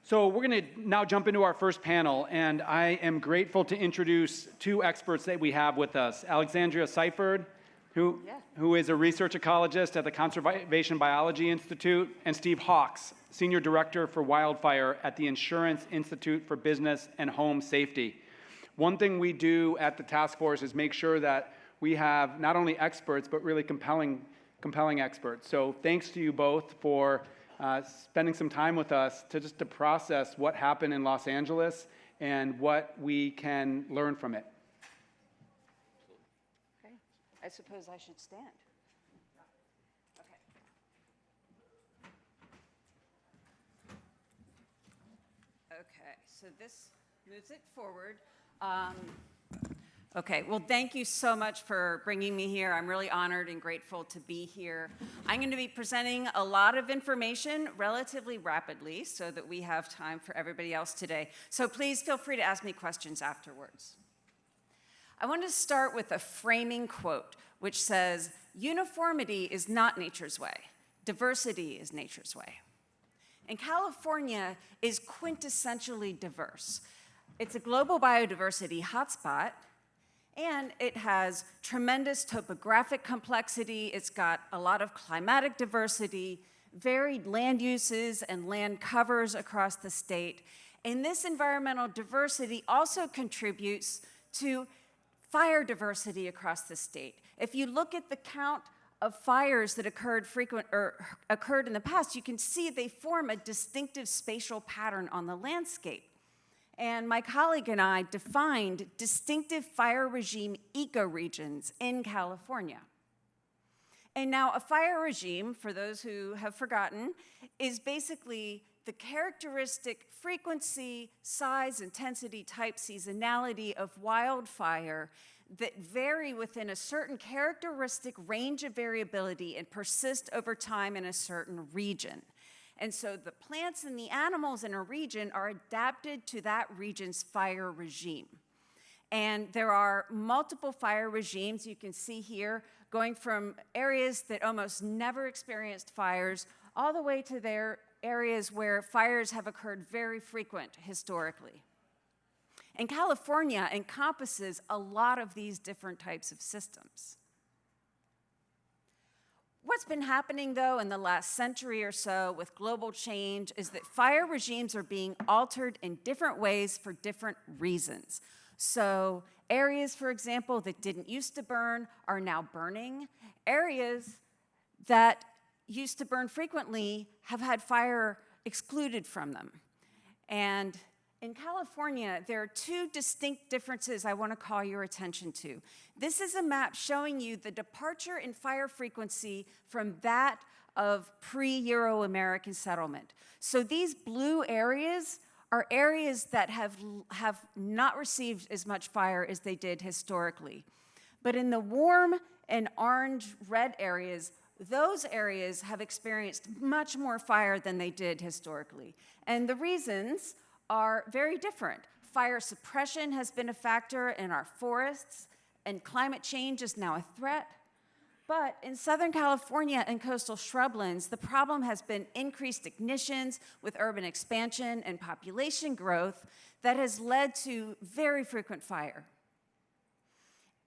So we're going to now jump into our first panel, and I am grateful to introduce two experts that we have with us. Alexandria Seifert, who is a research ecologist at the Conservation Biology Institute, and Steve Hawks, Senior Director for Wildfire at the Insurance Institute for Business and Home Safety. One thing we do at the task force is make sure that we have not only experts, but really compelling experts. So thanks to you both for spending some time with us to process what happened in Los Angeles and what we can learn from it. Okay, I suppose I should stand. Okay, so this moves it forward. Okay, well, thank you so much for bringing me here. I'm really honored and grateful to be here. I'm going to be presenting a lot of information relatively rapidly so that we have time for everybody else today. So please feel free to ask me questions afterwards. I want to start with a framing quote, which says, "Uniformity is not nature's way. Diversity is nature's way." And California is quintessentially diverse. It's a global biodiversity hotspot, and it has tremendous topographic complexity. It's got a lot of climatic diversity, varied land uses and land covers across the state. And this environmental diversity also contributes to fire diversity across the state. If you look at the count of fires that occurred in the past, you can see they form a distinctive spatial pattern on the landscape. And my colleague and I defined distinctive fire regime ecoregions in California. And now a fire regime, for those who have forgotten, is basically the characteristic frequency, size, intensity, type, seasonality of wildfire that vary within a certain characteristic range of variability and persist over time in a certain region. And so the plants and the animals in a region are adapted to that region's fire regime. And there are multiple fire regimes you can see here, going from areas that almost never experienced fires all the way to their areas where fires have occurred very frequent historically. And California encompasses a lot of these different types of systems. What's been happening, though, in the last century or so with global change is that fire regimes are being altered in different ways for different reasons. So areas, for example, that didn't used to burn are now burning. Areas that used to burn frequently have had fire excluded from them. And in California, there are two distinct differences I want to call your attention to. This is a map showing you the departure in fire frequency from that of pre-Euro-American settlement. So these blue areas are areas that have not received as much fire as they did historically. But in the warm and orange-red areas, those areas have experienced much more fire than they did historically. And the reasons are very different. Fire suppression has been a factor in our forests, and climate change is now a threat. But in Southern California and coastal shrublands, the problem has been increased ignitions with urban expansion and population growth that has led to very frequent fire.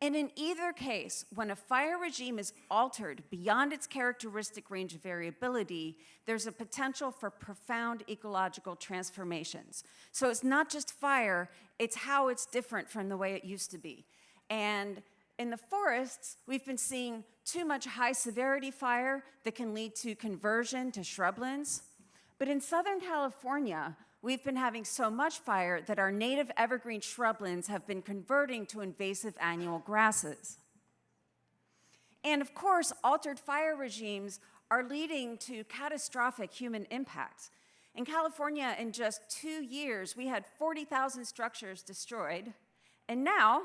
And in either case, when a fire regime is altered beyond its characteristic range of variability, there's a potential for profound ecological transformations. So it's not just fire, it's how it's different from the way it used to be. And in the forests, we've been seeing too much high-severity fire that can lead to conversion to shrublands. But in Southern California, we've been having so much fire that our native evergreen shrublands have been converting to invasive annual grasses. And of course, altered fire regimes are leading to catastrophic human impacts. In California, in just 2 years, we had 40,000 structures destroyed, and now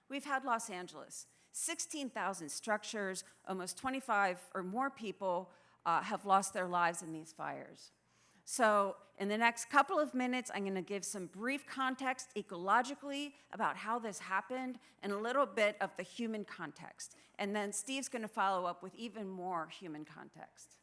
we've had Los Angeles. 16,000 structures, almost 25 or more people have lost their lives in these fires. So in the next couple of minutes, I'm going to give some brief context ecologically about how this happened and a little bit of the human context. And then Steve's going to follow up with even more human context.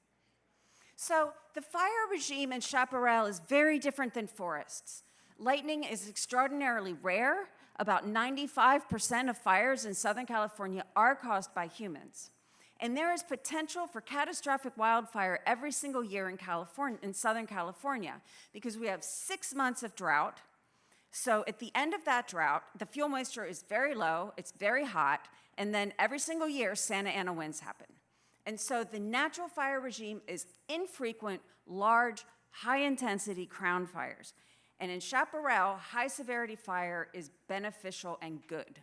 So the fire regime in chaparral is very different than forests. Lightning is extraordinarily rare. About 95% of fires in Southern California are caused by humans. And there is potential for catastrophic wildfire every single year in Southern California, because we have 6 months of drought. So at the end of that drought, the fuel moisture is very low, it's very hot, and then every single year, Santa Ana winds happen. And so the natural fire regime is infrequent, large, high-intensity crown fires. And in chaparral, high-severity fire is beneficial and good.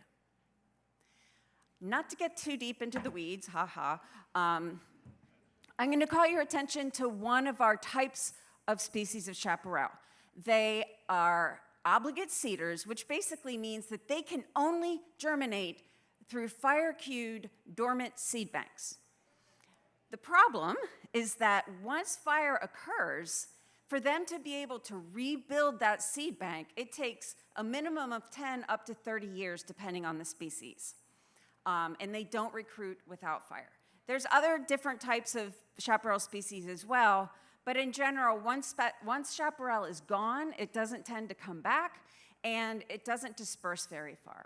Not to get too deep into the weeds, I'm going to call your attention to one of our types of species of chaparral. They are obligate seeders, which basically means that they can only germinate through fire-cued dormant seed banks. The problem is that once fire occurs, for them to be able to rebuild that seed bank, it takes a minimum of 10 up to 30 years, depending on the species. And they don't recruit without fire. There's other different types of chaparral species as well, but in general, once chaparral is gone, it doesn't tend to come back, and it doesn't disperse very far.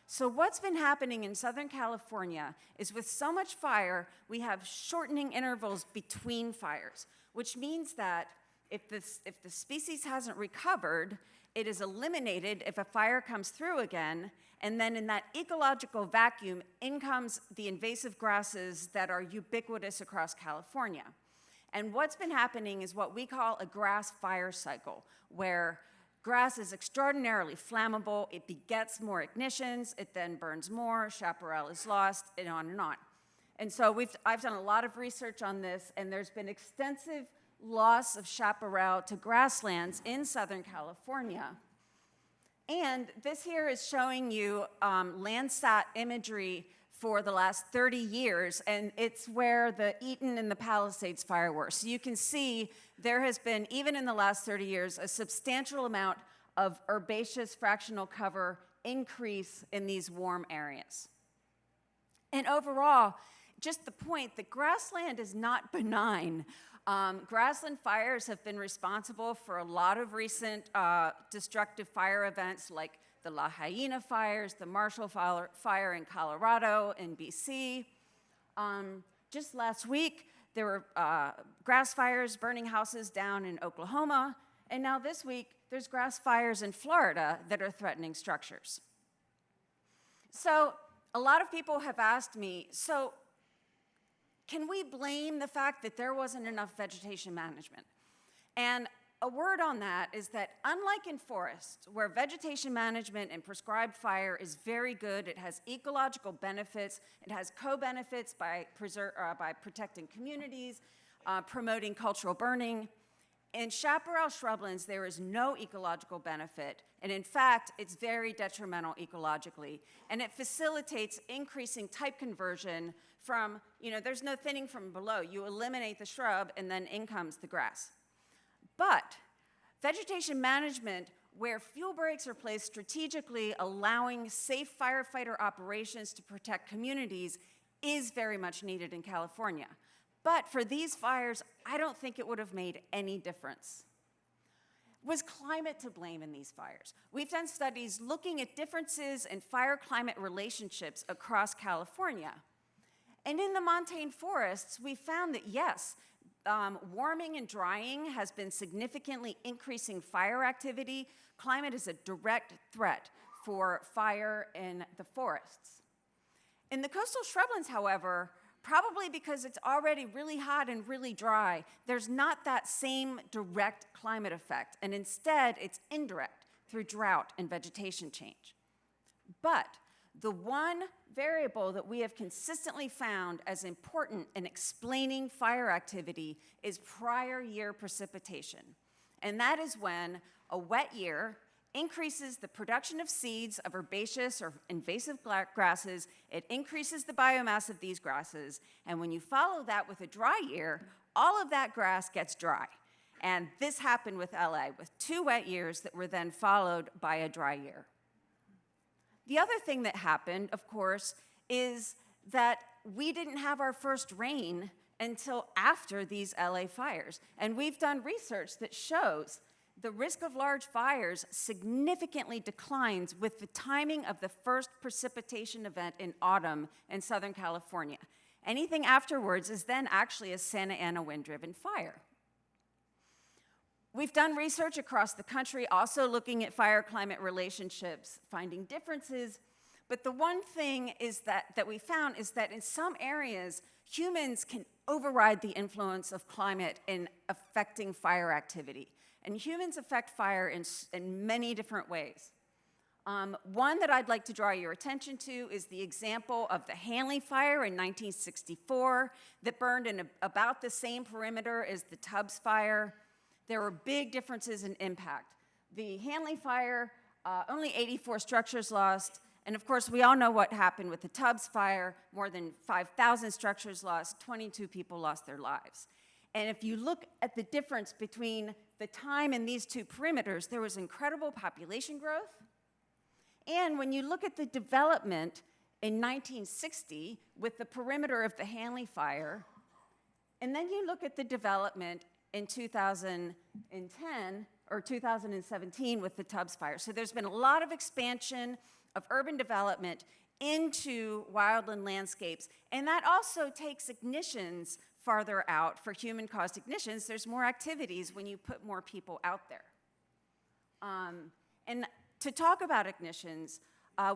So what's been happening in Southern California is with so much fire, we have shortening intervals between fires, which means that if the species hasn't recovered, it is eliminated if a fire comes through again, and then in that ecological vacuum, in comes the invasive grasses that are ubiquitous across California. And what's been happening is what we call a grass fire cycle, where grass is extraordinarily flammable, it begets more ignitions, it then burns more, chaparral is lost, and on and on. And so I've done a lot of research on this, and there's been extensive loss of chaparral to grasslands in Southern California. And this here is showing you Landsat imagery for the last 30 years, and it's where the Eaton and the Palisades fire were. So you can see there has been, even in the last 30 years, a substantial amount of herbaceous fractional cover increase in these warm areas. And overall, just the point that grassland is not benign. Grassland fires have been responsible for a lot of recent destructive fire events, like the La Hyena fires, the Marshall Fire in Colorado and BC. Just last week, there were grass fires burning houses down in Oklahoma, and now this week, there's grass fires in Florida that are threatening structures. So a lot of people have asked me, so can we blame the fact that there wasn't enough vegetation management? And a word on that is that unlike in forests, where vegetation management and prescribed fire is very good, it has ecological benefits, it has co-benefits by protecting communities, promoting cultural burning. In chaparral shrublands, there is no ecological benefit, and in fact, it's very detrimental ecologically, and it facilitates increasing type conversion from, there's no thinning from below. You eliminate the shrub, and then in comes the grass. But vegetation management, where fuel breaks are placed strategically, allowing safe firefighter operations to protect communities, is very much needed in California. But for these fires, I don't think it would have made any difference. Was climate to blame in these fires? We've done studies looking at differences in fire-climate relationships across California. And in the montane forests, we found that yes, warming and drying has been significantly increasing fire activity. Climate is a direct threat for fire in the forests. In the coastal shrublands, however, probably because it's already really hot and really dry, there's not that same direct climate effect, and instead it's indirect through drought and vegetation change. But the one variable that we have consistently found as important in explaining fire activity is prior year precipitation. And that is when a wet year increases the production of seeds of herbaceous or invasive grasses, it increases the biomass of these grasses, and when you follow that with a dry year, all of that grass gets dry. And this happened with LA, with 2 wet years that were then followed by a dry year. The other thing that happened, of course, is that we didn't have our first rain until after these LA fires. And we've done research that shows the risk of large fires significantly declines with the timing of the first precipitation event in autumn in Southern California. Anything afterwards is then actually a Santa Ana wind-driven fire. We've done research across the country, also looking at fire-climate relationships, finding differences. But the one thing is that we found is that in some areas, humans can override the influence of climate in affecting fire activity. And humans affect fire in many different ways. One that I'd like to draw your attention to is the example of the Hanley Fire in 1964 that burned in about the same perimeter as the Tubbs Fire. There were big differences in impact. The Hanley Fire, only 84 structures lost, and of course we all know what happened with the Tubbs Fire, more than 5,000 structures lost, 22 people lost their lives. And if you look at the difference between the time in these two perimeters, there was incredible population growth. And when you look at the development in 1960 with the perimeter of the Hanley Fire, and then you look at the development in 2010 or 2017 with the Tubbs Fire. So there's been a lot of expansion of urban development into wildland landscapes, and that also takes ignitions farther out. For human-caused ignitions, there's more activities when you put more people out there. And to talk about ignitions,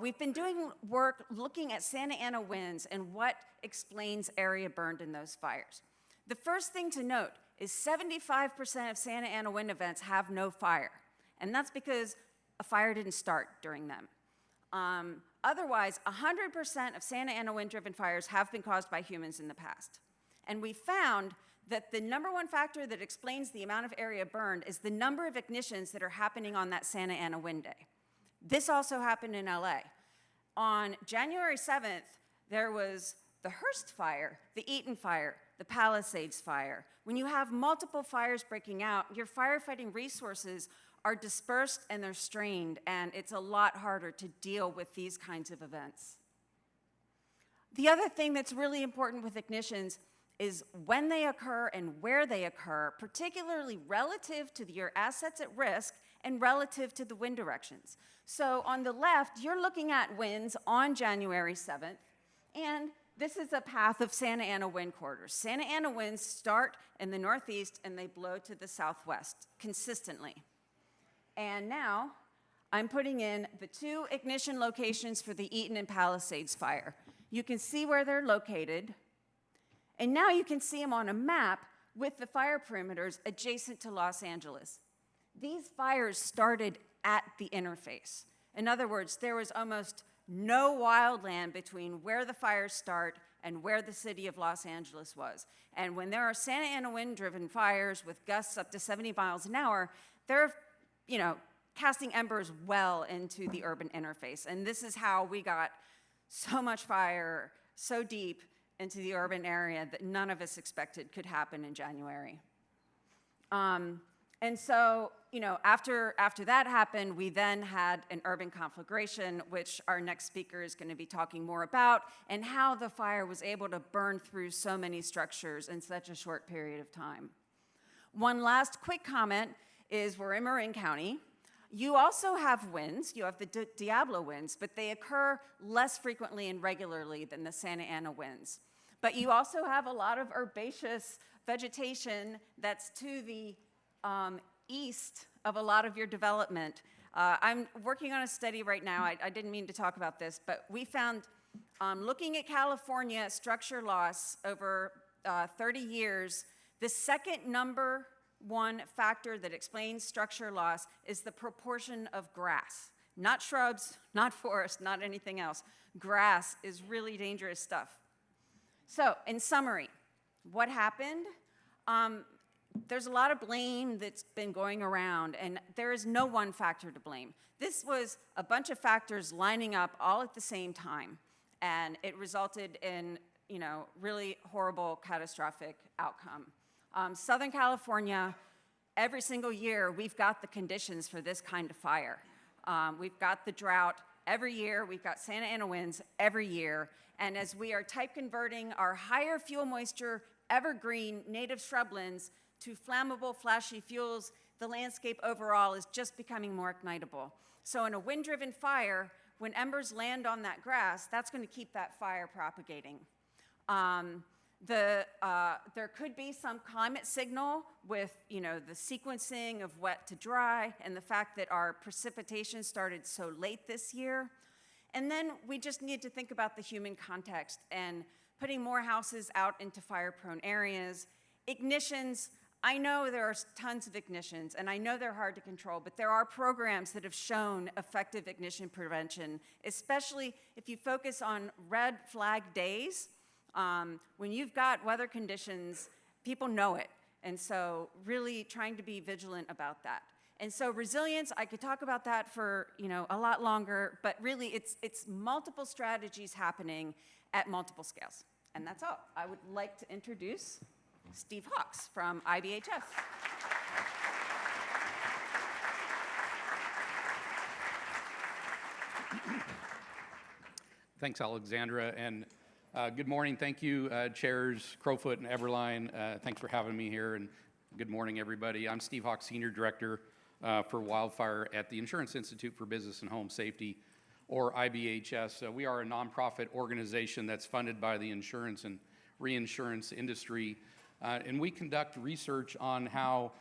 we've been doing work looking at Santa Ana winds and what explains area burned in those fires. The first thing to note is 75% of Santa Ana wind events have no fire, and that's because a fire didn't start during them. Otherwise, 100% of Santa Ana wind-driven fires have been caused by humans in the past. And we found that the number one factor that explains the amount of area burned is the number of ignitions that are happening on that Santa Ana wind day. This also happened in LA. On January 7th, there was the Hearst Fire, the Eaton Fire, the Palisades Fire. When you have multiple fires breaking out, your firefighting resources are dispersed and they're strained, and it's a lot harder to deal with these kinds of events. The other thing that's really important with ignitions is when they occur and where they occur, particularly relative to your assets at risk and relative to the wind directions. So on the left, you're looking at winds on January 7th, and this is a path of Santa Ana wind corridors. Santa Ana winds start in the northeast and they blow to the southwest consistently. And now I'm putting in the two ignition locations for the Eaton and Palisades Fire. You can see where they're located. And now you can see them on a map with the fire perimeters adjacent to Los Angeles. These fires started at the interface. In other words, there was almost no wildland between where the fires start and where the city of Los Angeles was. And when there are Santa Ana wind-driven fires with gusts up to 70 miles an hour, they're, casting embers well into the urban interface. And this is how we got so much fire so deep into the urban area that none of us expected could happen in January. And so, after that happened, we then had an urban conflagration, which our next speaker is going to be talking more about, and how the fire was able to burn through so many structures in such a short period of time. One last quick comment is we're in Marin County. You also have winds. You have the Diablo winds, but they occur less frequently and regularly than the Santa Ana winds. But you also have a lot of herbaceous vegetation that's to the east of a lot of your development. I'm working on a study right now. I didn't mean to talk about this, but we found, looking at California structure loss over 30 years, the second number one factor that explains structure loss is the proportion of grass. Not shrubs, not forest, not anything else. Grass is really dangerous stuff. So, in summary, what happened? There's a lot of blame that's been going around, and there is no one factor to blame. This was a bunch of factors lining up all at the same time, and it resulted in, really horrible, catastrophic outcome. Southern California, every single year, we've got the conditions for this kind of fire. We've got the drought every year. We've got Santa Ana winds every year. And as we are type converting our higher fuel moisture evergreen native shrublands to flammable, flashy fuels, the landscape overall is just becoming more ignitable. So in a wind-driven fire, when embers land on that grass, that's going to keep that fire propagating. There could be some climate signal with, the sequencing of wet to dry and the fact that our precipitation started so late this year. And then we just need to think about the human context and putting more houses out into fire-prone areas. Ignitions, I know there are tons of ignitions, and I know they're hard to control, but there are programs that have shown effective ignition prevention, especially if you focus on red flag days. When you've got weather conditions, people know it. And so really trying to be vigilant about that. And so resilience, I could talk about that for a lot longer, but really it's multiple strategies happening at multiple scales. And that's all. I would like to introduce Steve Hawks from IBHS. Thanks, Alexandra, and good morning. Thank you, Chairs Crowfoot and Everline. Thanks for having me here, and good morning, everybody. I'm Steve Hawks, Senior Director for Wildfire at the Insurance Institute for Business and Home Safety, or IBHS. We are a nonprofit organization that's funded by the insurance and reinsurance industry, and we conduct research on how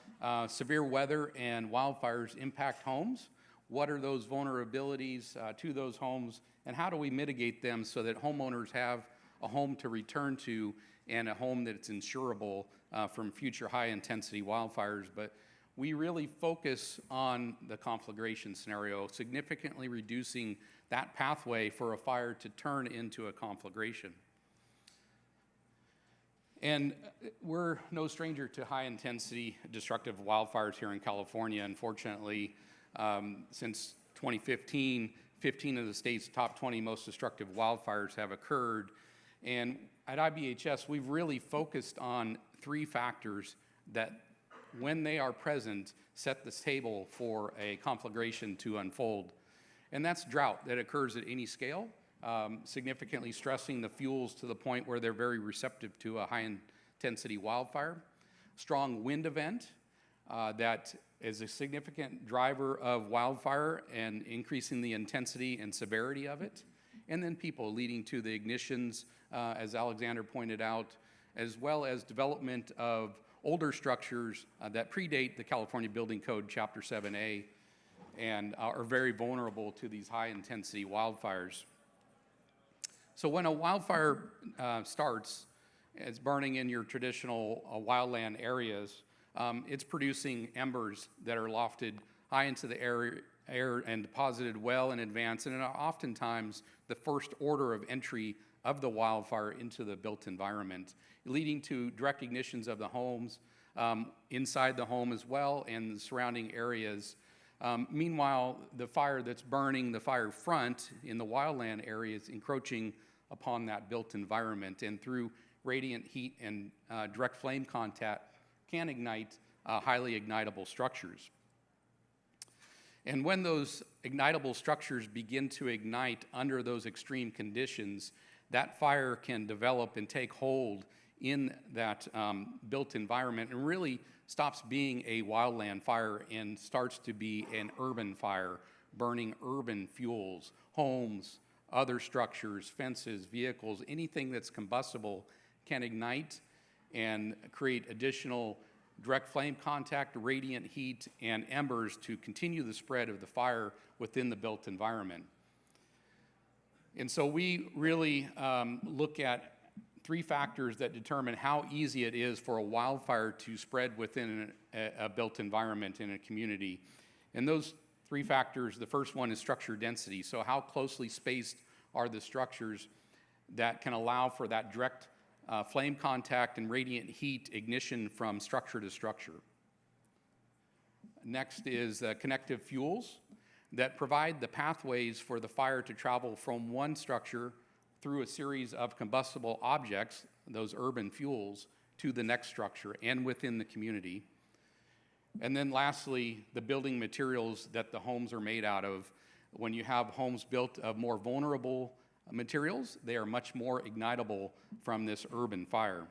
severe weather and wildfires impact homes. What are those vulnerabilities to those homes, and how do we mitigate them so that homeowners have a home to return to and a home that's insurable from future high-intensity wildfires? But we really focus on the conflagration scenario, significantly reducing that pathway for a fire to turn into a conflagration. And we're no stranger to high-intensity destructive wildfires here in California. Unfortunately, since 2015, 15 of the state's top 20 most destructive wildfires have occurred. And at IBHS, we've really focused on three factors that, when they are present, set the table for a conflagration to unfold. And that's drought that occurs at any scale, significantly stressing the fuels to the point where they're very receptive to a high-intensity wildfire. Strong wind event that is a significant driver of wildfire and increasing the intensity and severity of it. And then people, leading to the ignitions, as Alexander pointed out, as well as development of older structures that predate the California Building Code Chapter 7A and are very vulnerable to these high-intensity wildfires. So when a wildfire starts, it's burning in your traditional wildland areas, it's producing embers that are lofted high into the air and deposited well in advance, and are oftentimes the first order of entry of the wildfire into the built environment, leading to direct ignitions of the homes, inside the home as well, and the surrounding areas. Meanwhile, the fire that's burning the fire front in the wildland areas encroaching upon that built environment, and through radiant heat and direct flame contact can ignite highly ignitable structures. And when those ignitable structures begin to ignite under those extreme conditions, that fire can develop and take hold in that built environment and really stops being a wildland fire and starts to be an urban fire, burning urban fuels, homes, other structures, fences, vehicles, anything that's combustible can ignite and create additional direct flame contact, radiant heat, and embers to continue the spread of the fire within the built environment. And so we really look at three factors that determine how easy it is for a wildfire to spread within a built environment in a community. And those three factors, the first one is structure density. So how closely spaced are the structures that can allow for that direct flame contact and radiant heat ignition from structure to structure. Next is connective fuels that provide the pathways for the fire to travel from one structure through a series of combustible objects, those urban fuels, to the next structure and within the community. And then lastly, the building materials that the homes are made out of. When you have homes built of more vulnerable materials, they are much more ignitable from this urban fire.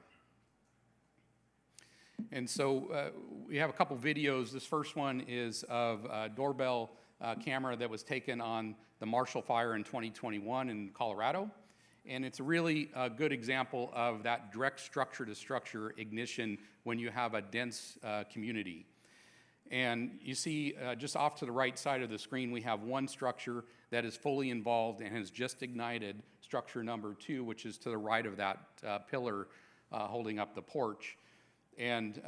And so we have a couple videos. This first one is of a doorbell camera that was taken on the Marshall Fire in 2021 in Colorado. And it's a really good example of that direct structure-to-structure ignition when you have a dense community. And you see just off to the right side of the screen, we have one structure that is fully involved and has just ignited, structure number 2, which is to the right of that pillar holding up the porch. And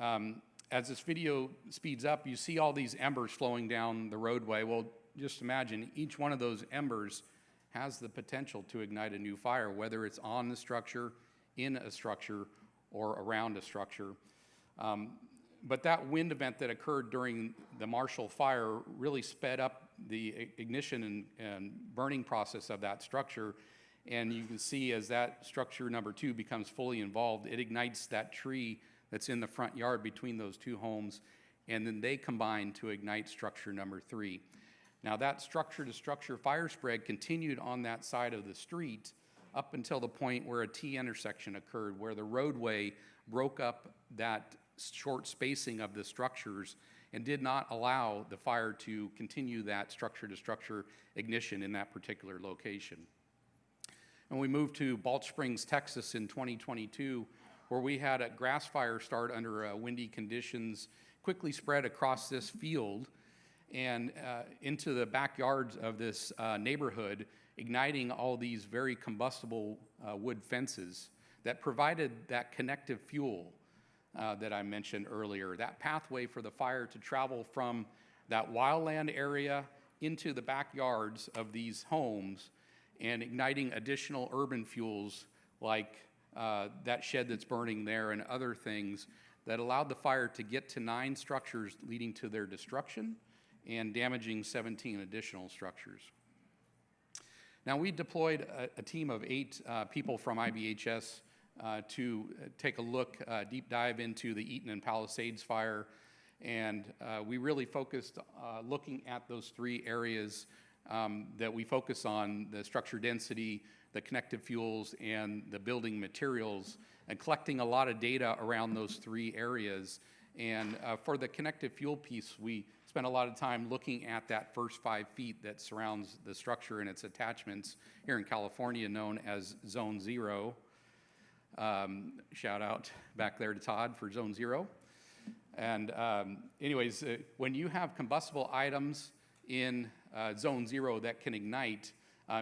as this video speeds up, you see all these embers flowing down the roadway. Well, just imagine each one of those embers has the potential to ignite a new fire, whether it's on the structure, in a structure, or around a structure. But that wind event that occurred during the Marshall Fire really sped up the ignition and burning process of that structure. And you can see as that structure number 2 becomes fully involved, it ignites that tree that's in the front yard between those 2 homes, and then they combine to ignite structure number 3. Now that structure-to-structure fire spread continued on that side of the street up until the point where a T-intersection occurred, where the roadway broke up that short spacing of the structures and did not allow the fire to continue that structure-to-structure ignition in that particular location. And we moved to Balch Springs, Texas in 2022, where we had a grass fire start under windy conditions, quickly spread across this field and into the backyards of this neighborhood, igniting all these very combustible wood fences that provided that connective fuel that I mentioned earlier, that pathway for the fire to travel from that wildland area into the backyards of these homes and igniting additional urban fuels like that shed that's burning there and other things that allowed the fire to get to 9 structures, leading to their destruction and damaging 17 additional structures. Now, we deployed a team of 8 people from IBHS to take a look, deep dive into the Eaton and Palisades fire. And we really focused looking at those 3 areas that we focus on: the structure density, the connective fuels, and the building materials, and collecting a lot of data around those 3 areas. And for the connective fuel piece, we spent a lot of time looking at that first 5 feet that surrounds the structure and its attachments here in California, known as Zone 0. Shout out back there to Todd for Zone 0. And anyways, when you have combustible items in Zone 0 that can ignite,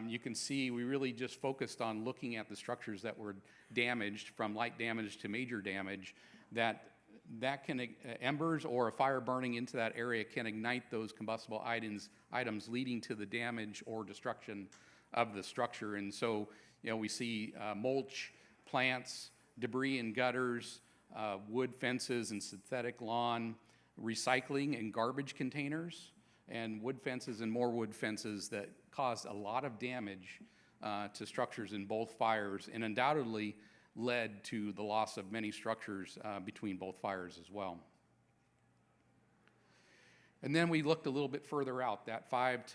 you can see we really just focused on looking at the structures that were damaged, from light damage to major damage, that can, embers or a fire burning into that area can ignite those combustible items, leading to the damage or destruction of the structure. And so, we see mulch, plants, debris in gutters, wood fences and synthetic lawn, recycling and garbage containers, and wood fences and more wood fences that caused a lot of damage to structures in both fires, and undoubtedly led to the loss of many structures between both fires as well. And then we looked a little bit further out, that 5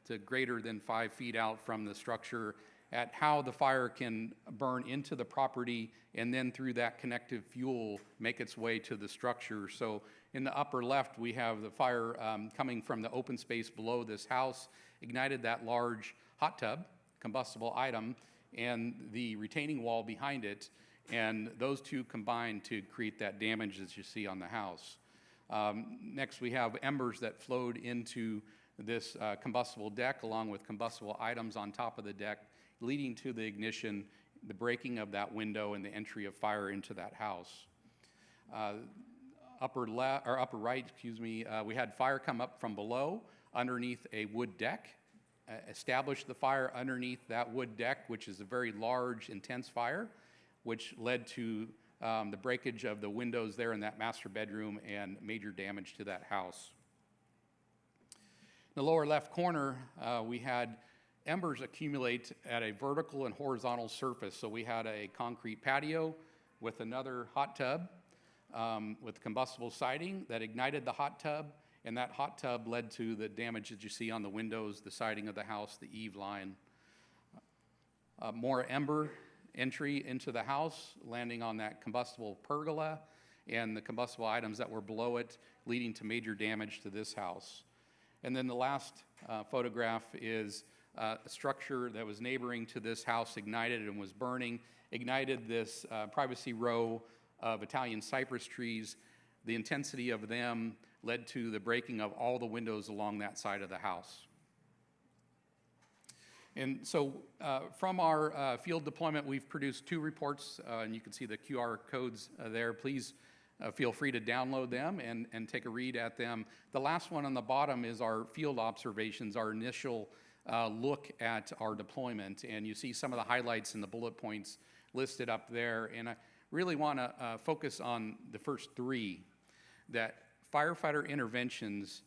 to greater than 5 feet out from the structure, at how the fire can burn into the property and then through that connective fuel make its way to the structure. So in the upper left, we have the fire coming from the open space below this house, ignited that large hot tub, combustible item, and the retaining wall behind it, and those 2 combined to create that damage that you see on the house. Next, we have embers that flowed into this combustible deck, along with combustible items on top of the deck, leading to the ignition, the breaking of that window, and the entry of fire into that house. Upper right, we had fire come up from below underneath a wood deck, established the fire underneath that wood deck, which is a very large, intense fire, which led to the breakage of the windows there in that master bedroom and major damage to that house. In the lower left corner, we had embers accumulate at a vertical and horizontal surface. So we had a concrete patio with another hot tub with combustible siding that ignited the hot tub, and that hot tub led to the damage that you see on the windows, the siding of the house, the eave line. More ember entry into the house, landing on that combustible pergola, and the combustible items that were below it, leading to major damage to this house. And then the last photograph is a structure that was neighboring to this house ignited and was burning, ignited this privacy row of Italian cypress trees. The intensity of them led to the breaking of all the windows along that side of the house. And so from our field deployment, we've produced 2 reports, and you can see the QR codes there. Please feel free to download them and take a read at them. The last one on the bottom is our field observations, our initial look at our deployment. And you see some of the highlights and the bullet points listed up there. And I really want to focus on the first 3, that firefighter interventions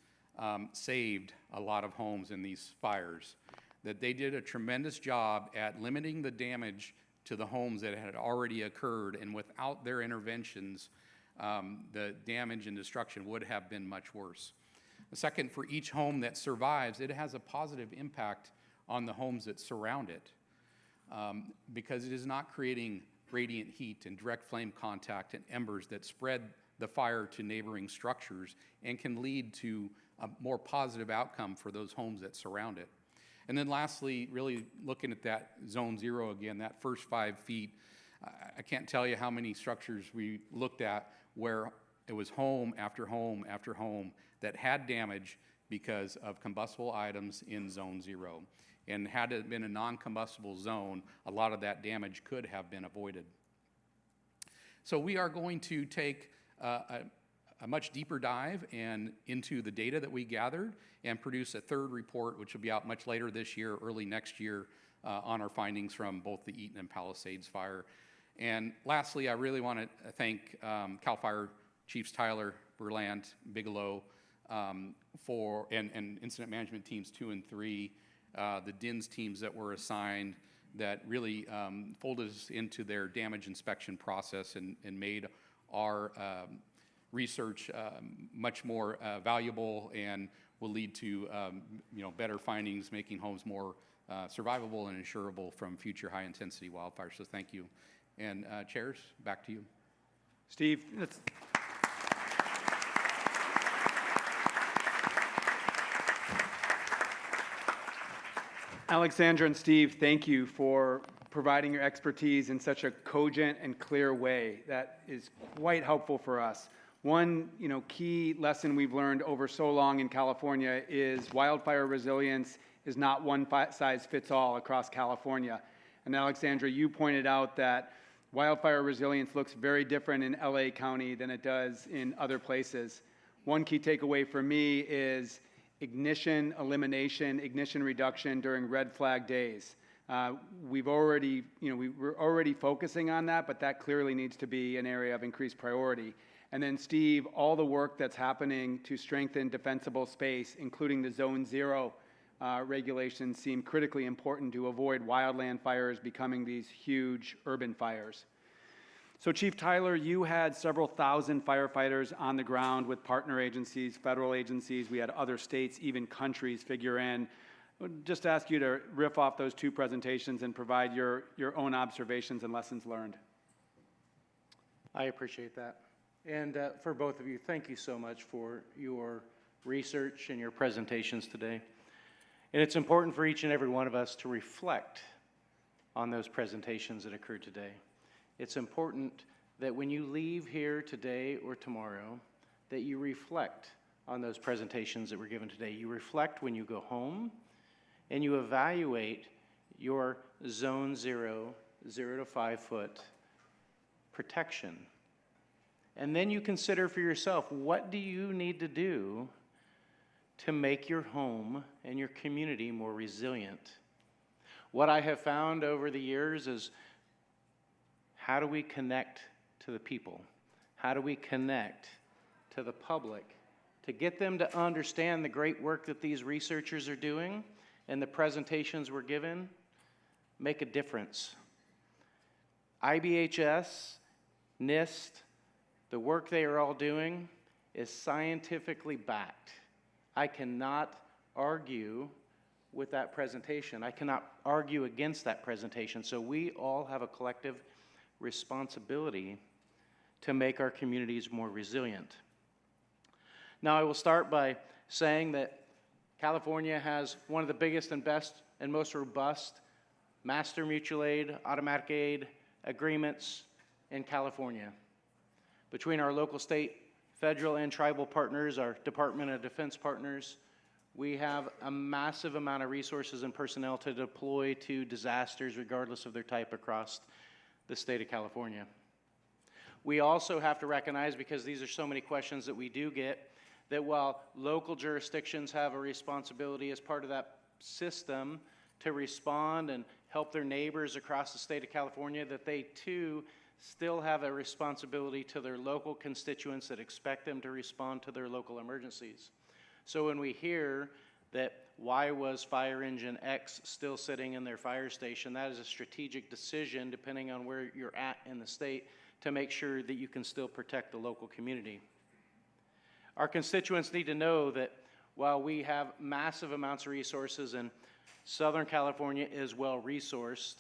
saved a lot of homes in these fires, that they did a tremendous job at limiting the damage to the homes that had already occurred, and without their interventions, the damage and destruction would have been much worse. The second, for each home that survives, it has a positive impact on the homes that surround it, because it is not creating radiant heat and direct flame contact and embers that spread the fire to neighboring structures and can lead to a more positive outcome for those homes that surround it. And then lastly, really looking at that zone 0 again, that first 5 feet, I can't tell you how many structures we looked at where it was home after home after home that had damage because of combustible items in zone 0. And had it been a non-combustible zone, a lot of that damage could have been avoided. So we are going to take a much deeper dive into the data that we gathered and produce a 3rd report, which will be out much later this year, early next year, on our findings from both the Eaton and Palisades fire. And lastly, I really want to thank CAL FIRE Chiefs Tyler, Berlant, Bigelow, and incident management teams 2 and 3, the DINS teams that were assigned that really folded us into their damage inspection process and made our research much more valuable and will lead to better findings, making homes more survivable and insurable from future high-intensity wildfires. So thank you. And chairs, back to you. Steve, Alexandra and Steve, thank you for providing your expertise in such a cogent and clear way. That is quite helpful for us. One key lesson we've learned over so long in California is wildfire resilience is not one size fits all across California. And Alexandra, you pointed out that wildfire resilience looks very different in LA County than it does in other places. One key takeaway for me is ignition elimination, ignition reduction during red flag days. We were already focusing on that, but that clearly needs to be an area of increased priority. And then Steve, all the work that's happening to strengthen defensible space, including the Zone 0 regulations, seem critically important to avoid wildland fires becoming these huge urban fires. So Chief Tyler, you had several thousand firefighters on the ground with partner agencies, federal agencies. We had other states, even countries figure in. I'd just ask you to riff off those 2 presentations and provide your own observations and lessons learned. I appreciate that. And for both of you, thank you so much for your research and your presentations today. And it's important for each and every one of us to reflect on those presentations that occurred today. It's important that when you leave here today or tomorrow, that you reflect on those presentations that were given today. You reflect when you go home, and you evaluate your Zone 0, 0 to 5 foot protection. And then you consider for yourself, what do you need to do to make your home and your community more resilient? What I have found over the years is, how do we connect to the people? How do we connect to the public to get them to understand the great work that these researchers are doing and the presentations we're given make a difference? IBHS, NIST, the work they are all doing is scientifically backed. I cannot argue with that presentation. I cannot argue against that presentation. So we all have a collective responsibility to make our communities more resilient. Now, I will start by saying that California has one of the biggest and best and most robust master mutual aid, automatic aid agreements in California. Between our local, state, federal, and tribal partners, our Department of Defense partners, we have a massive amount of resources and personnel to deploy to disasters, regardless of their type, across the state of California. We also have to recognize, because these are so many questions that we do get, that while local jurisdictions have a responsibility as part of that system to respond and help their neighbors across the state of California, that they too still have a responsibility to their local constituents that expect them to respond to their local emergencies. So when we hear that why was fire engine X still sitting in their fire station, that is a strategic decision depending on where you're at in the state to make sure that you can still protect the local community. Our constituents need to know that while we have massive amounts of resources and Southern California is well resourced,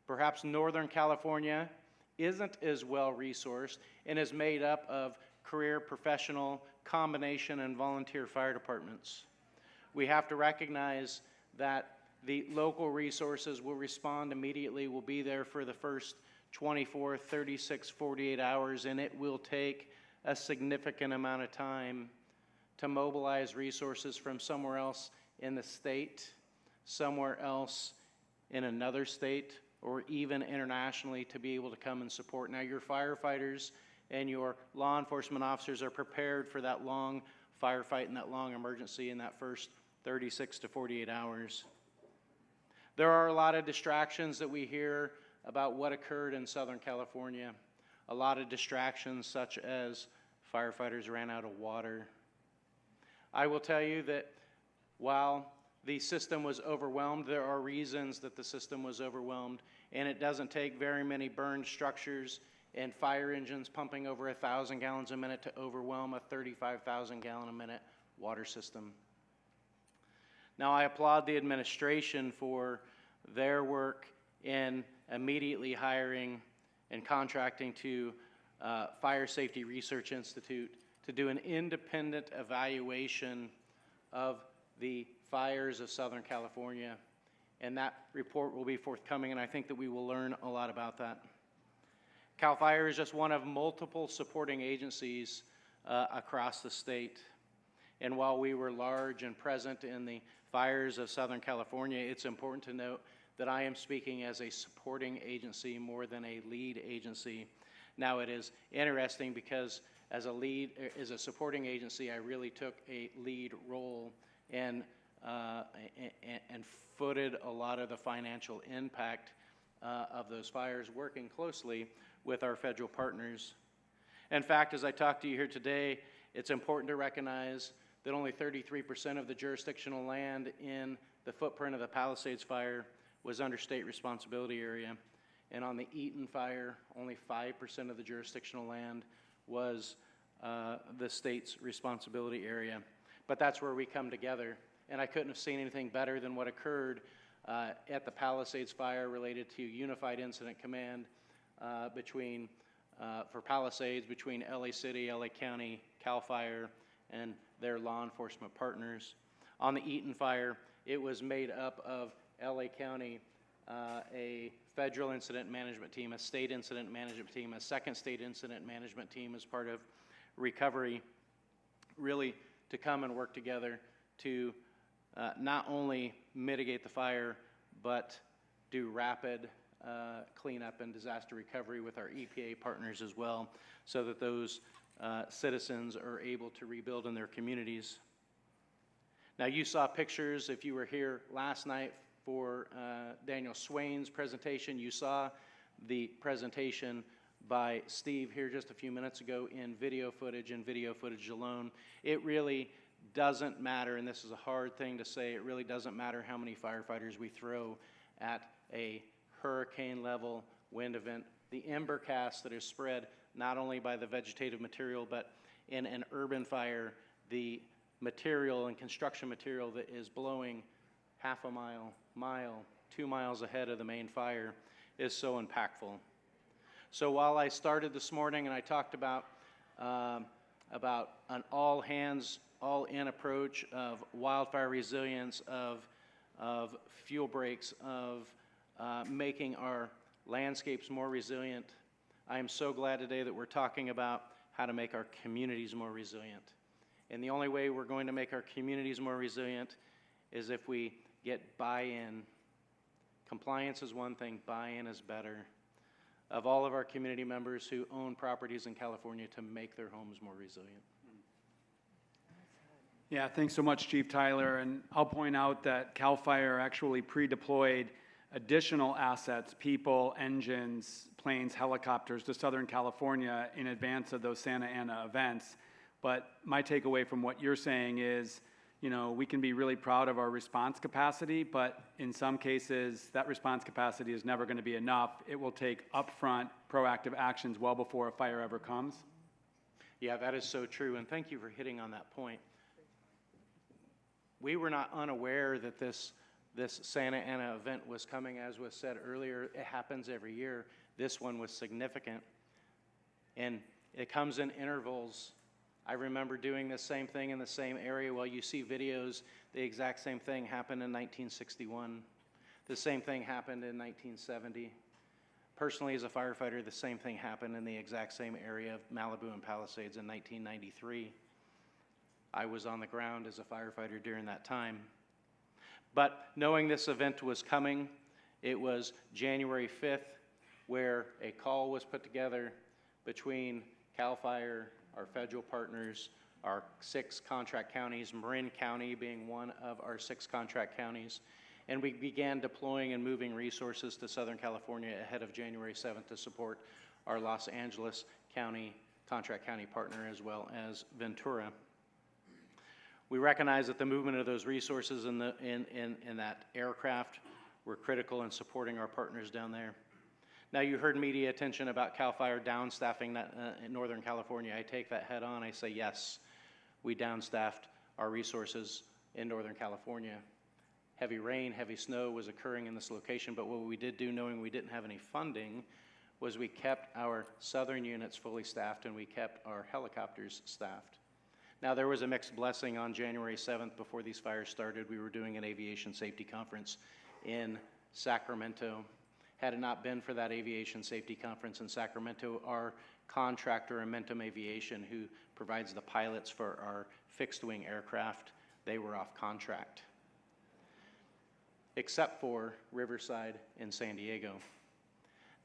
perhaps Northern California isn't as well resourced and is made up of career, professional, combination, and volunteer fire departments. We have to recognize that the local resources will respond immediately, will be there for the first 24, 36, 48 hours, and it will take a significant amount of time to mobilize resources from somewhere else in the state, somewhere else in another state, or even internationally to be able to come and support. Now, your firefighters and your law enforcement officers are prepared for that long firefight and that long emergency in that first 36 to 48 hours. There are a lot of distractions that we hear about what occurred in Southern California. A lot of distractions such as firefighters ran out of water. I will tell you that while the system was overwhelmed, there are reasons that the system was overwhelmed, and it doesn't take very many burned structures and fire engines pumping over 1,000 gallons a minute to overwhelm a 35,000 gallon a minute water system. Now, I applaud the administration for their work in immediately hiring and contracting to Fire Safety Research Institute to do an independent evaluation of the fires of Southern California. And that report will be forthcoming, and I think that we will learn a lot about that. CAL FIRE is just one of multiple supporting agencies across the state. And while we were large and present in the fires of Southern California, it's important to note that I am speaking as a supporting agency more than a lead agency. Now, it is interesting because as a supporting agency, I really took a lead role and footed a lot of the financial impact of those fires, working closely with our federal partners. In fact, as I talk to you here today, it's important to recognize that only 33% of the jurisdictional land in the footprint of the Palisades Fire was under state responsibility area. And on the Eaton Fire, only 5% of the jurisdictional land was the state's responsibility area. But that's where we come together. And I couldn't have seen anything better than what occurred at the Palisades Fire related to Unified Incident Command for Palisades between LA City, LA County, CAL FIRE, and their law enforcement partners. On the Eaton Fire, it was made up of LA County, a federal incident management team, a state incident management team, a second state incident management team as part of recovery, really to come and work together to not only mitigate the fire, but do rapid cleanup and disaster recovery with our EPA partners as well, so that those citizens are able to rebuild in their communities. Now, you saw pictures, if you were here last night for Daniel Swain's presentation, you saw the presentation by Steve here just a few minutes ago in video footage and video footage alone. It really doesn't matter, and this is a hard thing to say, it really doesn't matter how many firefighters we throw at a hurricane level wind event. The ember cast that is spread not only by the vegetative material, but in an urban fire, the material and construction material that is blowing half a mile, 2 miles ahead of the main fire is so impactful. So while I started this morning and I talked about an all hands, all in approach of wildfire resilience, of fuel breaks, of making our landscapes more resilient, I am so glad today that we're talking about how to make our communities more resilient. And the only way we're going to make our communities more resilient is if we get buy-in. Compliance is one thing, buy-in is better, of all of our community members who own properties in California to make their homes more resilient. Yeah, thanks so much, Chief Tyler. And I'll point out that CAL FIRE actually pre-deployed additional assets, people, engines, planes, helicopters to Southern California in advance of those Santa Ana events. But my takeaway from what you're saying is, you know, we can be really proud of our response capacity, but in some cases, that response capacity is never going to be enough. It will take upfront proactive actions well before a fire ever comes. Yeah, that is so true, and thank you for hitting on that point. We were not unaware that this Santa Ana event was coming. As was said earlier, it happens every year. This one was significant, and it comes in intervals. I remember doing the same thing in the same area. Well, you see videos, the exact same thing happened in 1961. The same thing happened in 1970. Personally, as a firefighter, the same thing happened in the exact same area of Malibu and Palisades in 1993. I was on the ground as a firefighter during that time. But knowing this event was coming, it was January 5th where a call was put together between CAL FIRE, our federal partners, our 6 contract counties, Marin County being one of our 6 contract counties, and we began deploying and moving resources to Southern California ahead of January 7th to support our Los Angeles County contract county partner as well as Ventura. We recognize that the movement of those resources in that aircraft were critical in supporting our partners down there. Now, you heard media attention about CAL FIRE downstaffing in Northern California. I take that head on. I say, yes, we downstaffed our resources in Northern California. Heavy rain, heavy snow was occurring in this location, but what we did do, knowing we didn't have any funding, was we kept our southern units fully staffed and we kept our helicopters staffed. Now, there was a mixed blessing on January 7th before these fires started. We were doing an aviation safety conference in Sacramento. Had it not been for that aviation safety conference in Sacramento, our contractor, Amentum Aviation, who provides the pilots for our fixed-wing aircraft, they were off contract, except for Riverside and San Diego.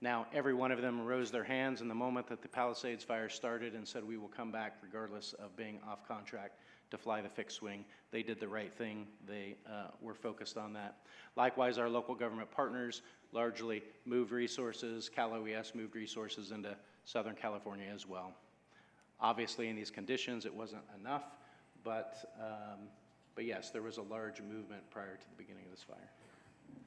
Now, every one of them rose their hands in the moment that the Palisades fire started and said, we will come back regardless of being off contract to fly the fixed wing. They did the right thing. They were focused on that. Likewise, our local government partners largely moved resources. Cal OES moved resources into Southern California as well. Obviously, in these conditions, it wasn't enough, but yes, there was a large movement prior to the beginning of this fire.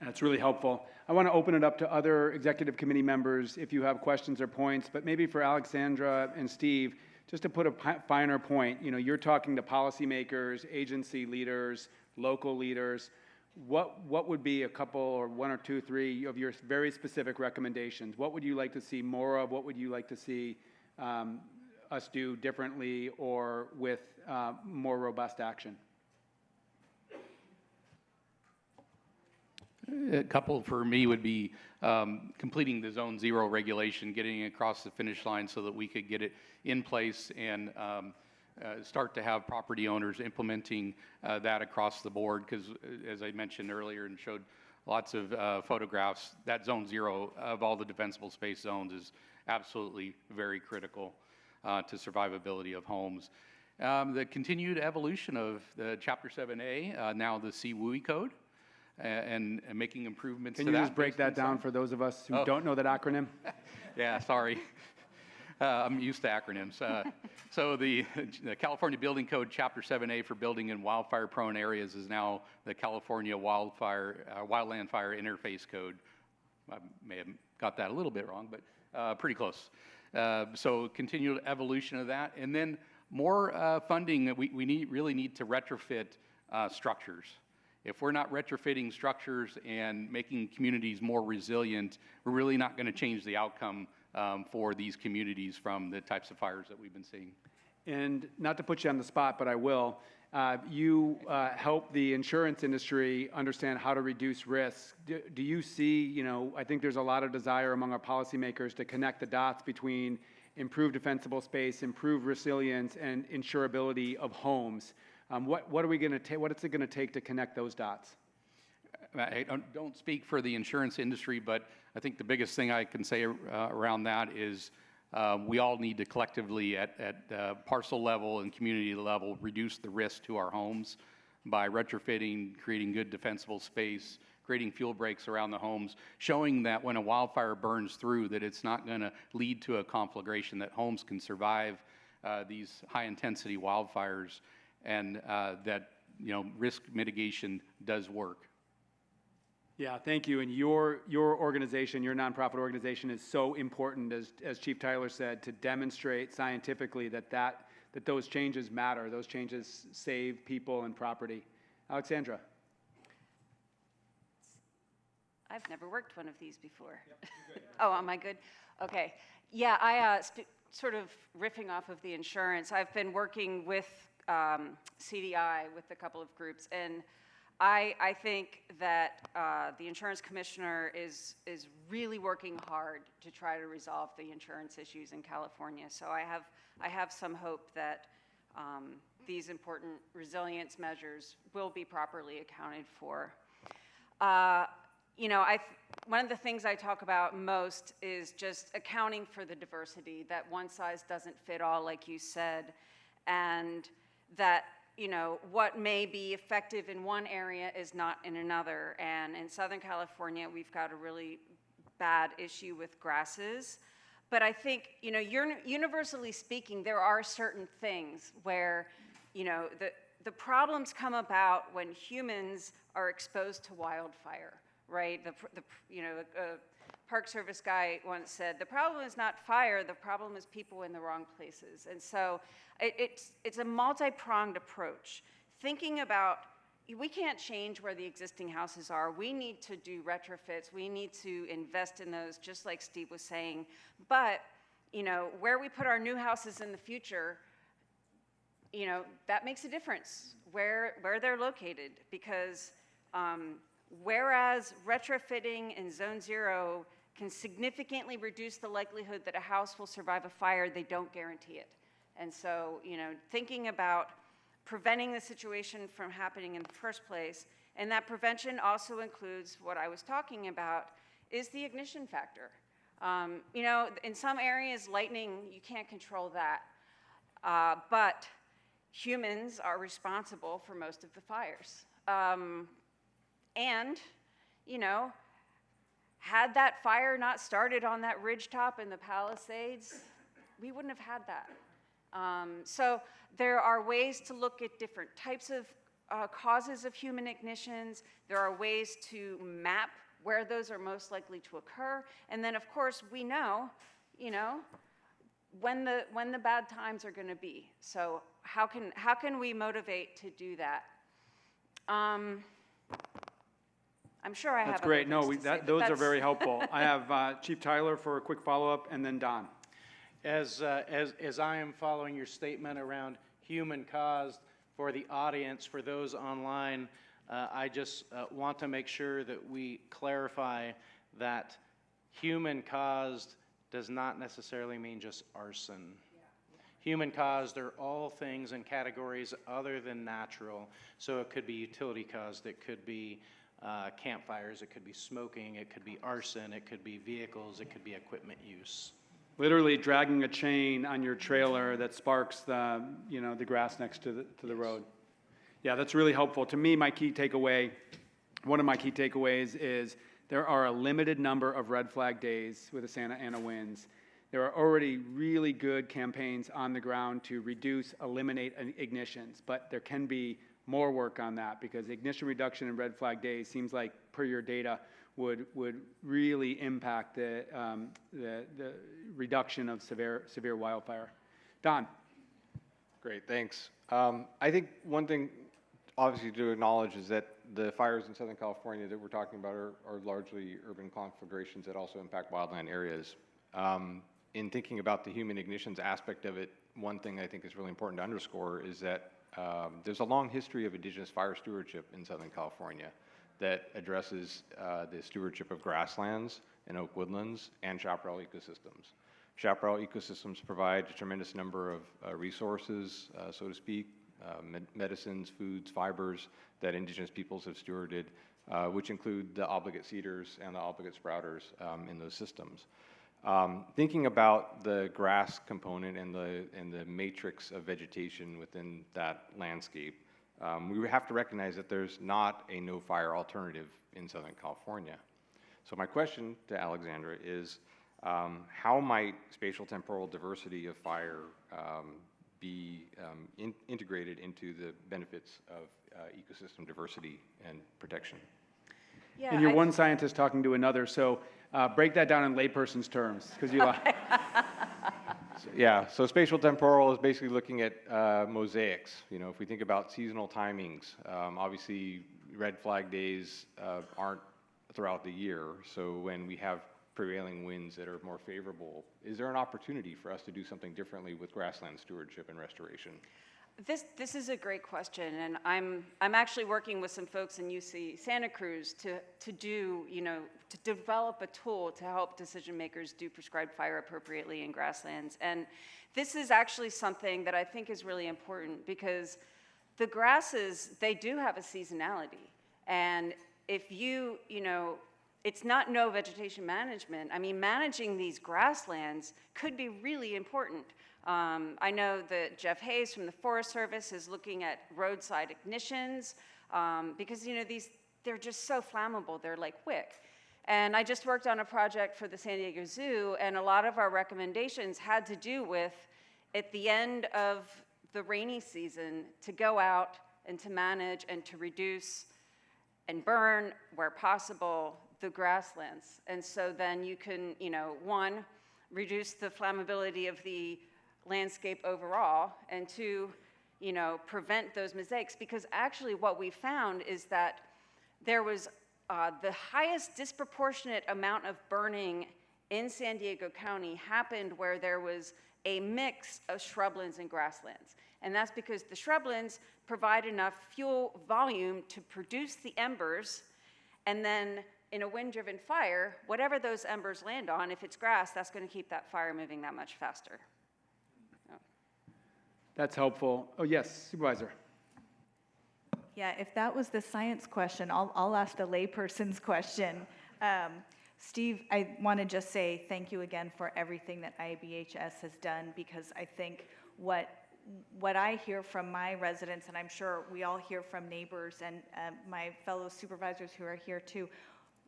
That's really helpful. I want to open it up to other executive committee members if you have questions or points, but maybe for Alexandra and Steve, just to put a finer point, you know, you're talking to policymakers, agency leaders, local leaders. What would be a couple or 1 or 2, 3 of your very specific recommendations? What would you like to see more of? What would you like to see us do differently or with more robust action? A couple for me would be completing the Zone 0 regulation, getting it across the finish line so that we could get it in place and start to have property owners implementing that across the board, because as I mentioned earlier and showed lots of photographs, that Zone 0 of all the defensible space zones is absolutely very critical to survivability of homes. The continued evolution of the Chapter 7A, now the CWUI code, and making improvements to that. Can you just break that down for those of us who don't know that acronym? Yeah, sorry. I'm used to acronyms. So the California Building Code Chapter 7A for building in wildfire-prone areas is now the California Wildland Fire Interface Code. I may have got that a little bit wrong, but pretty close. So continued evolution of that. And then more funding. We really need to retrofit structures. If we're not retrofitting structures and making communities more resilient, we're really not going to change the outcome for these communities from the types of fires that we've been seeing. And not to put you on the spot, but I will. You help the insurance industry understand how to reduce risk. Do you see, I think there's a lot of desire among our policymakers to connect the dots between improved defensible space, improved resilience, and insurability of homes. What are we going to take? What is it going to take to connect those dots? I don't speak for the insurance industry, but I think the biggest thing I can say around that is we all need to collectively at parcel level and community level reduce the risk to our homes by retrofitting, creating good defensible space, creating fuel breaks around the homes, showing that when a wildfire burns through that it's not going to lead to a conflagration, that homes can survive these high intensity wildfires, and that risk mitigation does work. Yeah, thank you. And your organization, your nonprofit organization, is so important, as Chief Tyler said, to demonstrate scientifically that those changes matter. Those changes save people and property. Alexandra. I've never worked one of these before. Oh, am I good? Okay. Yeah, I sort of riffing off of the insurance. I've been working with CDI with a couple of groups, and I think that the insurance commissioner is really working hard to try to resolve the insurance issues in California. So I have some hope that these important resilience measures will be properly accounted for. One of the things I talk about most is just accounting for the diversity, that one size doesn't fit all, like you said, and that what may be effective in one area is not in another. And in Southern California, we've got a really bad issue with grasses. But I think, universally speaking, there are certain things where, the problems come about when humans are exposed to wildfire, right? A Park Service guy once said, the problem is not fire, the problem is people in the wrong places. And so it's a multi-pronged approach. Thinking about, we can't change where the existing houses are. We need to do retrofits. We need to invest in those, just like Steve was saying. But, where we put our new houses in the future, that makes a difference where they're located, because whereas retrofitting in Zone 0 can significantly reduce the likelihood that a house will survive a fire, they don't guarantee it. And so, thinking about preventing the situation from happening in the first place, and that prevention also includes what I was talking about, is the ignition factor. In some areas, lightning, you can't control that. But humans are responsible for most of the fires. And, had that fire not started on that ridgetop in the Palisades, we wouldn't have had that. So there are ways to look at different types of causes of human ignitions. There are ways to map where those are most likely to occur. And then, of course, we know, when the bad times are going to be. So how can we motivate to do that? I'm sure I have. That's great. other No, things to say, but those are that's- very helpful. I have Chief Tyler for a quick follow-up, and then Don. As I am following your statement around human caused, for the audience, for those online, I just want to make sure that we clarify that human caused does not necessarily mean just arson. Human caused are all things and categories other than natural. So it could be utility caused, it could be campfires, it could be smoking, it could be arson, it could be vehicles, it could be equipment use. Literally dragging a chain on your trailer that sparks the grass next to the road. Yeah, that's really helpful. To me, one of my key takeaways is there are a limited number of red flag days with the Santa Ana winds. There are already really good campaigns on the ground to eliminate ignitions, but there can be more work on that, because ignition reduction in red flag days seems like, per your data, would really impact the reduction of severe wildfire. Don. Great, thanks. I think one thing obviously to acknowledge is that the fires in Southern California that we're talking about are largely urban conflagrations that also impact wildland areas. In thinking about the human ignitions aspect of it, one thing I think is really important to underscore is that there's a long history of indigenous fire stewardship in Southern California that addresses the stewardship of grasslands and oak woodlands and chaparral ecosystems. Chaparral ecosystems provide a tremendous number of resources, so to speak, medicines, foods, fibers that indigenous peoples have stewarded, which include the obligate cedars and the obligate sprouters in those systems. Thinking about the grass component and the matrix of vegetation within that landscape, we have to recognize that there's not a no-fire alternative in Southern California. So my question to Alexandra is, how might spatial temporal diversity of fire be integrated into the benefits of ecosystem diversity and protection? Yeah, And you're one scientist talking to another, so break that down in layperson's terms, because you Yeah, so spatial temporal is basically looking at mosaics. You know, if we think about seasonal timings, obviously red flag days aren't throughout the year. So when we have prevailing winds that are more favorable, is there an opportunity for us to do something differently with grassland stewardship and restoration? This is a great question, and I'm actually working with some folks in UC Santa Cruz to develop a tool to help decision makers do prescribed fire appropriately in grasslands. And this is actually something that I think is really important because the grasses, they do have a seasonality. And if it's not no vegetation management. I mean, managing these grasslands could be really important. I know that Jeff Hayes from the Forest Service is looking at roadside ignitions because they're just so flammable. They're like wick. And I just worked on a project for the San Diego Zoo, and a lot of our recommendations had to do with, at the end of the rainy season, to go out and to manage and to reduce and burn, where possible, the grasslands. And so then you can, one, reduce the flammability of the landscape overall, and two, prevent those mosaics. Because actually what we found is that there was the highest disproportionate amount of burning in San Diego County happened where there was a mix of shrublands and grasslands. And that's because the shrublands provide enough fuel volume to produce the embers, and then in a wind-driven fire, whatever those embers land on, if it's grass, that's going to keep that fire moving that much faster. That's helpful. Oh, yes, Supervisor. Yeah, if that was the science question, I'll ask the layperson's question. Steve, I want to just say thank you again for everything that IABHS has done, because I think what I hear from my residents, and I'm sure we all hear from neighbors and my fellow supervisors who are here too,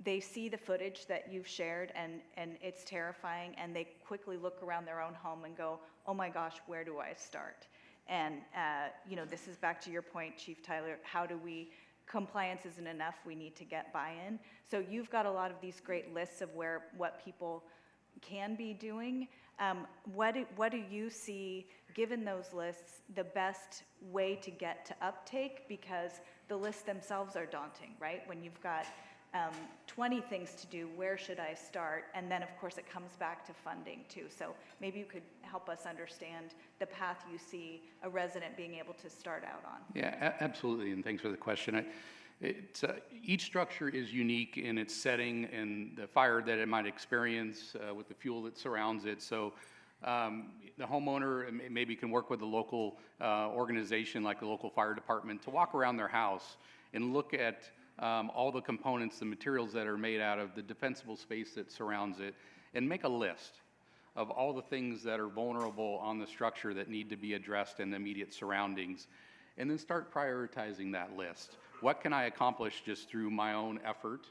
they see the footage that you've shared, and it's terrifying, and they quickly look around their own home and go, oh my gosh, where do I start? And this is back to your point, Chief Tyler, compliance isn't enough, we need to get buy-in. So you've got a lot of these great lists of what people can be doing. What do you see, given those lists, the best way to get to uptake? Because the lists themselves are daunting, right? When you've got 20 things to do, where should I start? And then, of course, it comes back to funding, too. So maybe you could help us understand the path you see a resident being able to start out on. Yeah, absolutely, and thanks for the question. Each structure is unique in its setting and the fire that it might experience with the fuel that surrounds it. So the homeowner maybe can work with a local organization like the local fire department to walk around their house and look at all the components, the materials that are made out of, the defensible space that surrounds it, and make a list of all the things that are vulnerable on the structure that need to be addressed in the immediate surroundings, and then start prioritizing that list. What can I accomplish just through my own effort?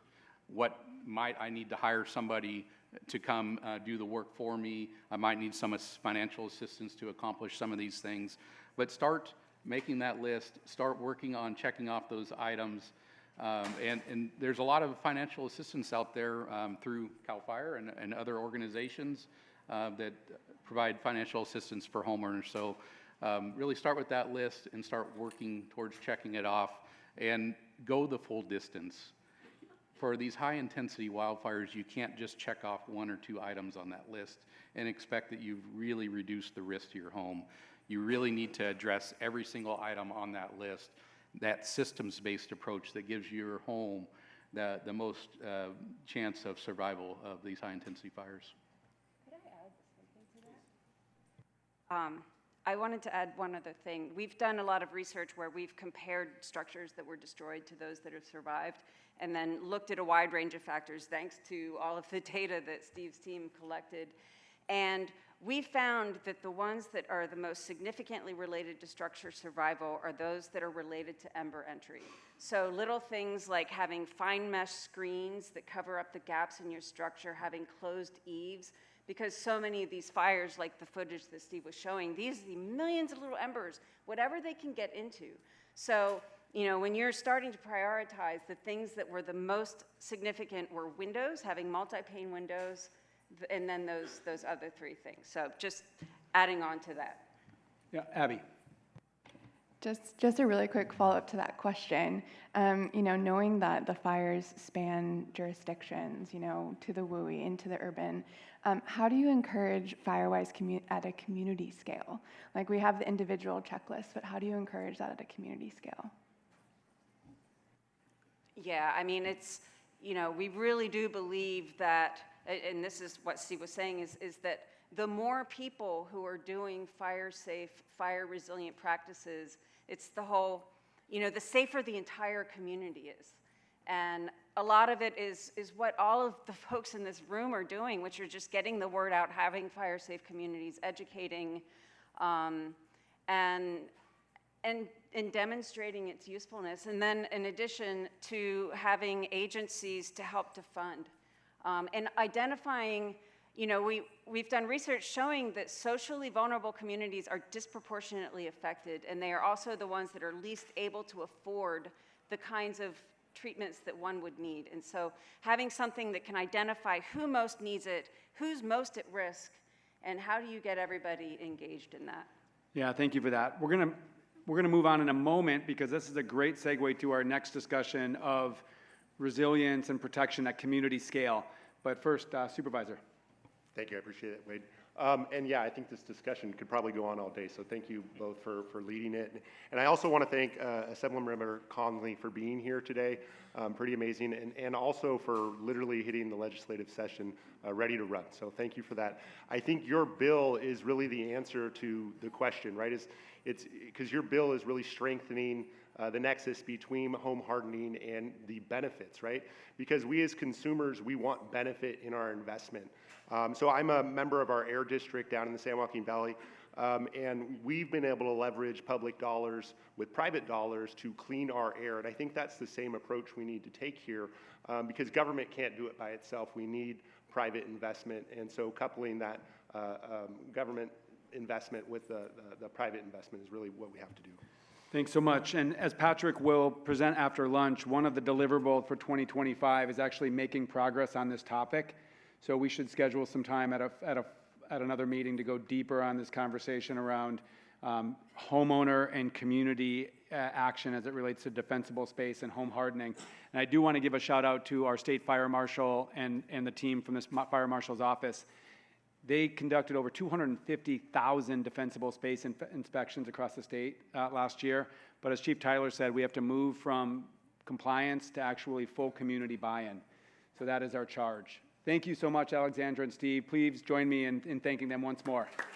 What might I need to hire somebody to come do the work for me? I might need some financial assistance to accomplish some of these things. But start making that list, start working on checking off those items. And there's a lot of financial assistance out there through CAL FIRE and other organizations that provide financial assistance for homeowners. So really start with that list and start working towards checking it off and go the full distance. for these high-intensity wildfires, you can't just check off 1 or 2 items on that list and expect that you've really reduced the risk to your home. You really need to address every single item on that list, that systems-based approach that gives your home the most chance of survival of these high-intensity fires. I wanted to add one other thing. We've done a lot of research where we've compared structures that were destroyed to those that have survived, and then looked at a wide range of factors thanks to all of the data that Steve's team collected. And we found that the ones that are the most significantly related to structure survival are those that are related to ember entry. So little things like having fine mesh screens that cover up the gaps in your structure, having closed eaves, because so many of these fires, like the footage that Steve was showing, these are the millions of little embers, whatever they can get into. So, you know, when you're starting to prioritize, the things that were the most significant were windows, having multi-pane windows, and then those other 3 things. So just adding on to that. Yeah, Abby. Just a really quick follow-up to that question. You know, knowing that the fires span jurisdictions, you know, to the WUI, into the urban, how do you encourage Firewise at a community scale? Like, we have the individual checklist, but how do you encourage that at a community scale? Yeah, I mean, it's, you know, we really do believe that, and this is what Steve was saying, is that the more people who are doing fire-safe, fire-resilient practices, it's the whole, you know, the safer the entire community is. And a lot of it is what all of the folks in this room are doing, which are just getting the word out, having fire-safe communities, educating, and demonstrating its usefulness. And then in addition to having agencies to help to fund, and identifying, you know, we've done research showing that socially vulnerable communities are disproportionately affected, and they are also the ones that are least able to afford the kinds of treatments that one would need. And so having something that can identify who most needs it, who's most at risk, and how do you get everybody engaged in that? Yeah, thank you for that. We're gonna move on in a moment because this is a great segue to our next discussion of resilience and protection at community scale. But first, Supervisor. Thank you, I appreciate it, Wade. And yeah, I think this discussion could probably go on all day, so thank you both for leading it. And I also want to thank Assemblymember Conley for being here today, pretty amazing, and also for literally hitting the legislative session ready to run, so thank you for that. I think your bill is really the answer to the question, right? It's because your bill is really strengthening the nexus between home hardening and the benefits, right? Because we as consumers, we want benefit in our investment. So I'm a member of our air district down in the San Joaquin Valley, and we've been able to leverage public dollars with private dollars to clean our air. And I think that's the same approach we need to take here, because government can't do it by itself. We need private investment. And so coupling that government investment with the private investment is really what we have to do. Thanks so much. And as Patrick will present after lunch, one of the deliverables for 2025 is actually making progress on this topic. So we should schedule some time at another meeting to go deeper on this conversation around homeowner and community action as it relates to defensible space and home hardening. And I do want to give a shout out to our state fire marshal and the team from this fire marshal's office. They conducted over 250,000 defensible space inspections across the state last year. But as Chief Tyler said, we have to move from compliance to actually full community buy-in. So that is our charge. Thank you so much, Alexandra and Steve. Please join me in thanking them once more.